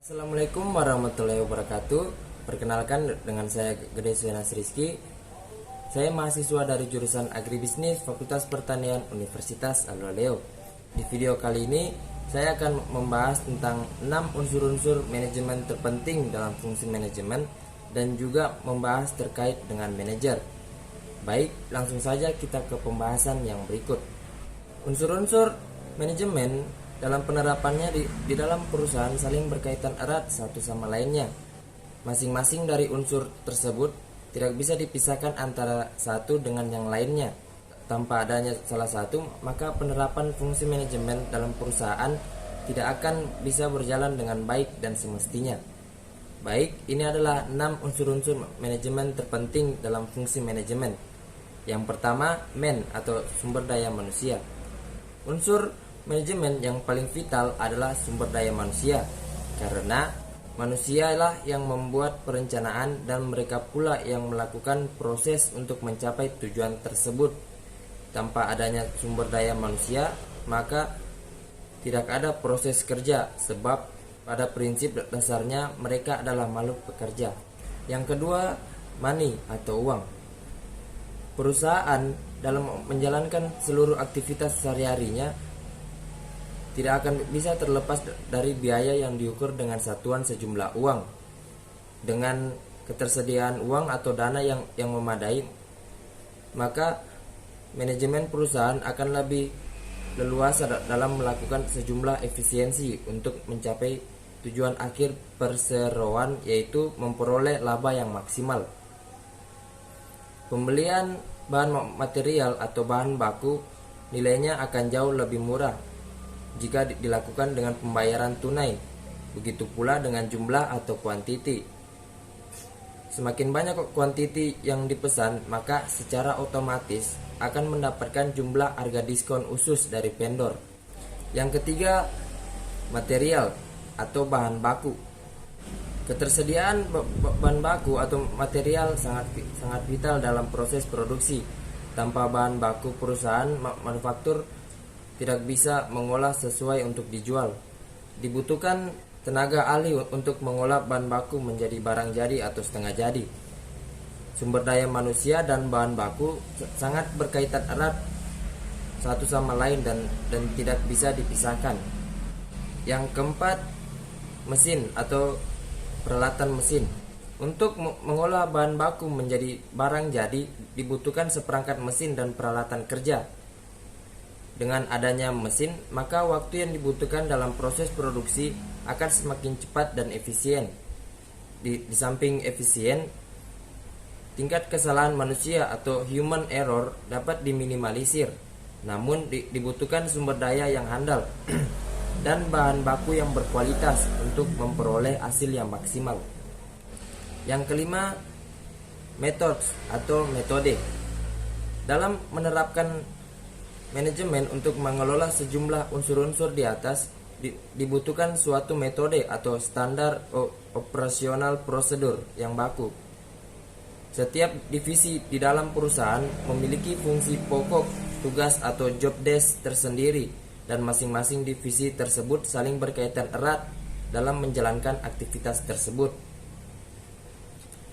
Assalamualaikum warahmatullahi wabarakatuh. Perkenalkan dengan saya Gede Suenas Rizky. Saya mahasiswa dari jurusan Agribisnis Fakultas Pertanian Universitas Aluleo. Di video kali ini saya akan membahas tentang 6 unsur-unsur manajemen terpenting dalam fungsi manajemen dan juga membahas terkait dengan manajer. Baik, langsung saja kita ke pembahasan yang berikut. Unsur-unsur manajemen dalam penerapannya di dalam perusahaan saling berkaitan erat satu sama lainnya. Masing-masing dari unsur tersebut tidak bisa dipisahkan antara satu dengan yang lainnya. Tanpa adanya salah satu, maka penerapan fungsi manajemen dalam perusahaan tidak akan bisa berjalan dengan baik dan semestinya. Baik, ini adalah 6 unsur-unsur manajemen terpenting dalam fungsi manajemen. Yang pertama, man atau sumber daya manusia. Unsur manajemen yang paling vital adalah sumber daya manusia, karena manusialah yang membuat perencanaan dan mereka pula yang melakukan proses untuk mencapai tujuan tersebut. Tanpa adanya sumber daya manusia, maka tidak ada proses kerja, sebab pada prinsip dasarnya mereka adalah makhluk pekerja. Yang kedua, money atau uang. Perusahaan dalam menjalankan seluruh aktivitas sehari-harinya tidak akan bisa terlepas dari biaya yang diukur dengan satuan sejumlah uang. Dengan ketersediaan uang atau dana yang memadai, maka manajemen perusahaan akan lebih leluasa dalam melakukan sejumlah efisiensi untuk mencapai tujuan akhir perseroan, yaitu memperoleh laba yang maksimal. Pembelian bahan material atau bahan baku nilainya akan jauh lebih murah jika dilakukan dengan pembayaran tunai, begitu pula dengan jumlah atau kuantiti. Semakin banyak kuantiti yang dipesan, maka secara otomatis akan mendapatkan jumlah harga diskon khusus dari vendor. Yang ketiga, material atau bahan baku. Ketersediaan bahan baku atau material sangat vital dalam proses produksi. Tanpa bahan baku, perusahaan manufaktur tidak bisa mengolah sesuai untuk dijual. Dibutuhkan tenaga ahli untuk mengolah bahan baku menjadi barang jadi atau setengah jadi. Sumber daya manusia dan bahan baku sangat berkaitan erat satu sama lain dan tidak bisa dipisahkan. Yang keempat, mesin atau peralatan mesin. Untuk mengolah bahan baku menjadi barang jadi dibutuhkan seperangkat mesin dan peralatan kerja. Dengan adanya mesin, maka waktu yang dibutuhkan dalam proses produksi akan semakin cepat dan efisien. Di samping efisien, tingkat kesalahan manusia atau human error dapat diminimalisir. Namun dibutuhkan sumber daya yang handal dan bahan baku yang berkualitas untuk memperoleh hasil yang maksimal. Yang kelima, methods atau metode. Dalam menerapkan manajemen untuk mengelola sejumlah unsur-unsur di atas, dibutuhkan suatu metode atau standar operasional prosedur yang baku. Setiap divisi di dalam perusahaan memiliki fungsi pokok, tugas atau job desk tersendiri, dan masing-masing divisi tersebut saling berkaitan erat dalam menjalankan aktivitas tersebut.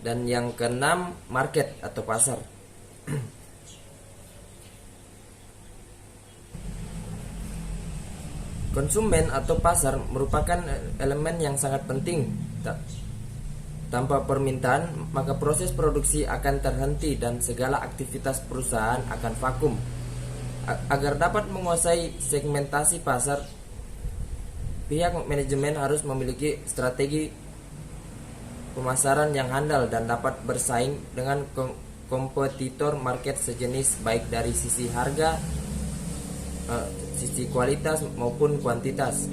Dan yang keenam, market atau pasar. Konsumen atau pasar merupakan elemen yang sangat penting. Tanpa permintaan, maka proses produksi akan terhenti dan segala aktivitas perusahaan akan vakum. Agar dapat menguasai segmentasi pasar, pihak manajemen harus memiliki strategi pemasaran yang handal dan dapat bersaing dengan kompetitor market sejenis, baik dari sisi harga, sisi kualitas maupun kuantitas.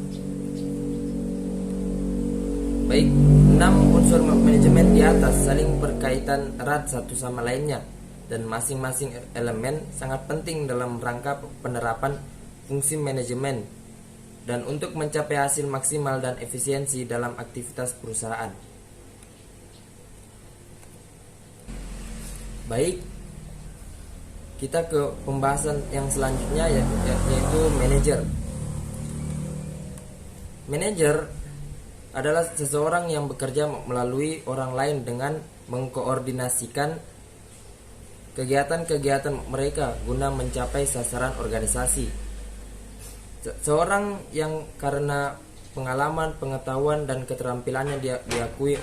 Baik, 6 unsur manajemen di atas saling berkaitan erat satu sama lainnya, dan masing-masing elemen sangat penting dalam rangka penerapan fungsi manajemen dan untuk mencapai hasil maksimal dan efisiensi dalam aktivitas perusahaan. Baik, kita ke pembahasan yang selanjutnya yaitu manajer. Manajer adalah seseorang yang bekerja melalui orang lain dengan mengkoordinasikan kegiatan-kegiatan mereka guna mencapai sasaran organisasi. Seorang yang karena pengalaman, pengetahuan, dan keterampilannya diakui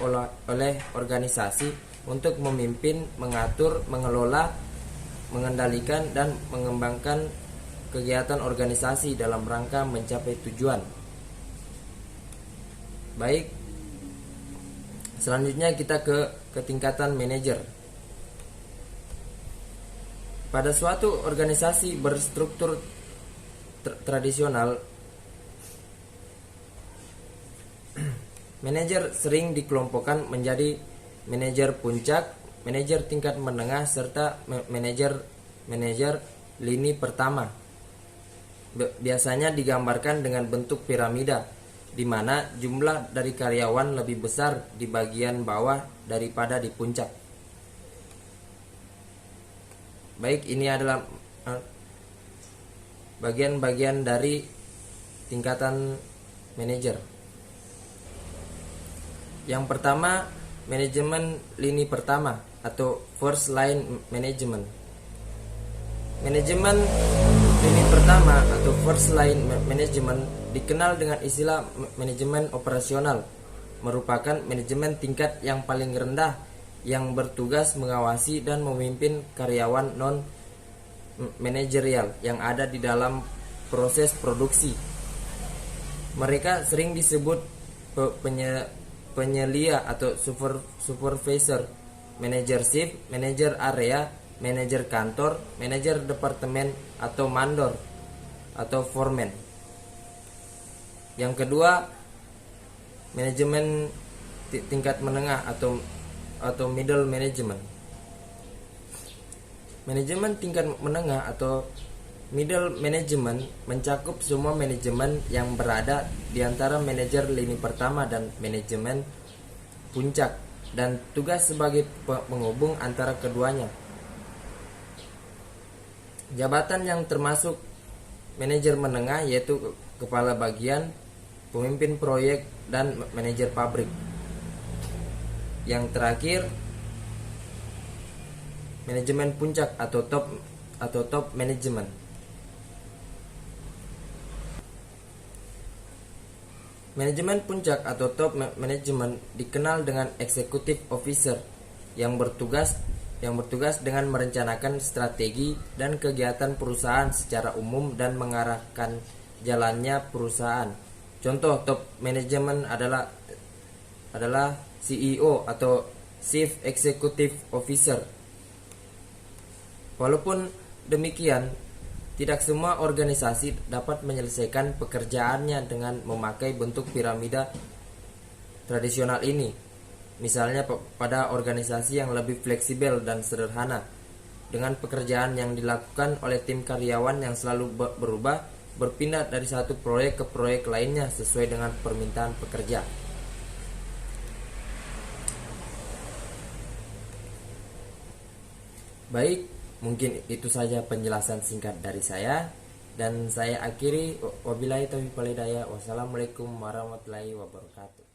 oleh organisasi untuk memimpin, mengatur, mengelola, mengendalikan, dan mengembangkan kegiatan organisasi dalam rangka mencapai tujuan. Baik, selanjutnya kita ke tingkatan manajer. Pada suatu organisasi berstruktur tradisional, manajer sering dikelompokkan menjadi manajer puncak, manajer tingkat menengah, serta manajer lini pertama. Biasanya digambarkan dengan bentuk piramida, di mana jumlah dari karyawan lebih besar di bagian bawah daripada di puncak. Baik, ini adalah bagian-bagian dari tingkatan manajer. Yang pertama, manajemen lini pertama atau first line management. Manajemen lini pertama atau first line management dikenal dengan istilah manajemen operasional, merupakan manajemen tingkat yang paling rendah yang bertugas mengawasi dan memimpin karyawan non manajerial yang ada di dalam proses produksi. Mereka sering disebut penyelia atau supervisor, manajer shift, manajer area, manajer kantor, manajer departemen, atau mandor atau foreman. Yang kedua, manajemen tingkat menengah atau middle management. Manajemen tingkat menengah atau middle management mencakup semua manajemen yang berada di antara manajer lini pertama dan manajemen puncak, dan tugas sebagai penghubung antara keduanya. Jabatan yang termasuk manajer menengah yaitu kepala bagian, pemimpin proyek, dan manajer pabrik. Yang terakhir, manajemen puncak atau top management. Manajemen puncak atau top management dikenal dengan executive officer yang bertugas dengan merencanakan strategi dan kegiatan perusahaan secara umum dan mengarahkan jalannya perusahaan. Contoh top management adalah CEO atau Chief Executive Officer. Walaupun demikian, tidak semua organisasi dapat menyelesaikan pekerjaannya dengan memakai bentuk piramida tradisional ini. Misalnya pada organisasi yang lebih fleksibel dan sederhana, dengan pekerjaan yang dilakukan oleh tim karyawan yang selalu berubah, berpindah dari satu proyek ke proyek lainnya sesuai dengan permintaan pekerja. Baik, mungkin itu saja penjelasan singkat dari saya, dan saya akhiri. Wabillahi taufiq wal hidayah. Wassalamualaikum warahmatullahi wabarakatuh.